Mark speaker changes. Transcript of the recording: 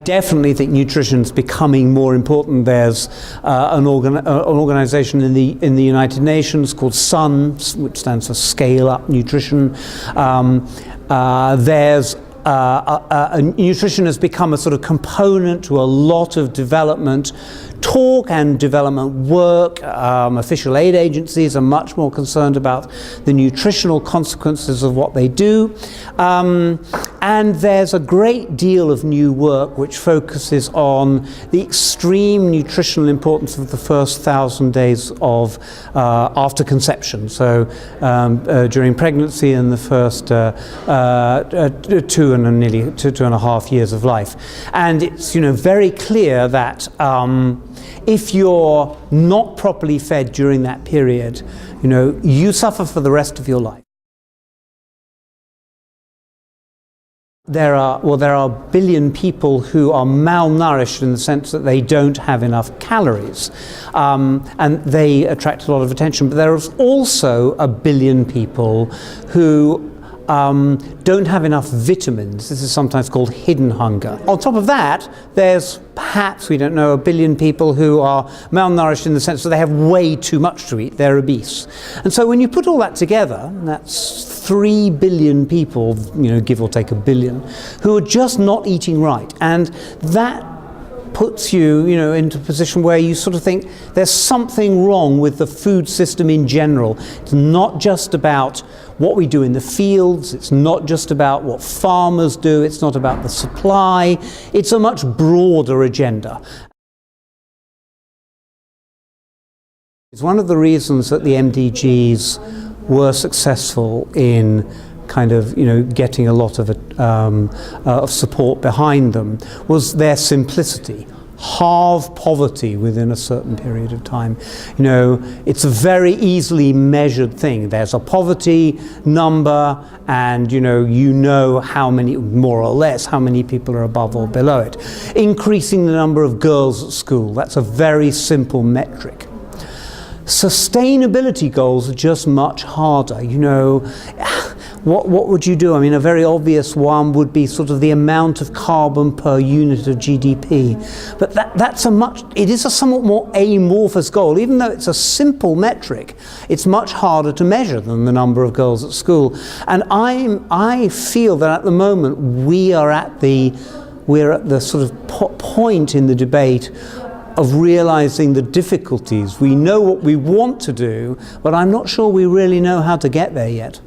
Speaker 1: Definitely think nutrition is becoming more important. There's an organization in the United Nations called SUN, which stands for Scale Up Nutrition. Nutrition has become a sort of component to a lot of development talk and development work. Official aid agencies are much more concerned about the nutritional consequences of what they do. And there's a great deal of new work which focuses on the extreme nutritional importance of the first 1,000 days of after conception. So during pregnancy and the first 2.5 years of life. And it's very clear that if you're not properly fed during that period, you suffer for the rest of your life. There are a billion people who are malnourished in the sense that they don't have enough calories, and they attract a lot of attention. But there is also a billion people who don't have enough vitamins. This is sometimes called hidden hunger. On top of that, there's perhaps, we don't know, a billion people who are malnourished in the sense that they have way too much to eat. They're obese. And so when you put all that together, that's 3 billion people, give or take a billion, who are just not eating right. And that puts you, into a position where you sort of think there's something wrong with the food system in general. It's not just about what we do in the fields, it's not just about what farmers do, it's not about the supply, it's a much broader agenda. It's one of the reasons that the MDGs were successful in kind of, getting a lot of support behind them, was their simplicity. Halve poverty within a certain period of time. It's a very easily measured thing. There's a poverty number, and how many, more or less, how many people are above or below it. Increasing the number of girls at school, that's a very simple metric. Sustainability goals are just much harder. What would you do? I mean, a very obvious one would be sort of the amount of carbon per unit of GDP. But it is a somewhat more amorphous goal. Even though it's a simple metric, it's much harder to measure than the number of girls at school. And I feel that at the moment we're at the sort of point in the debate of realizing the difficulties. We know what we want to do, but I'm not sure we really know how to get there yet.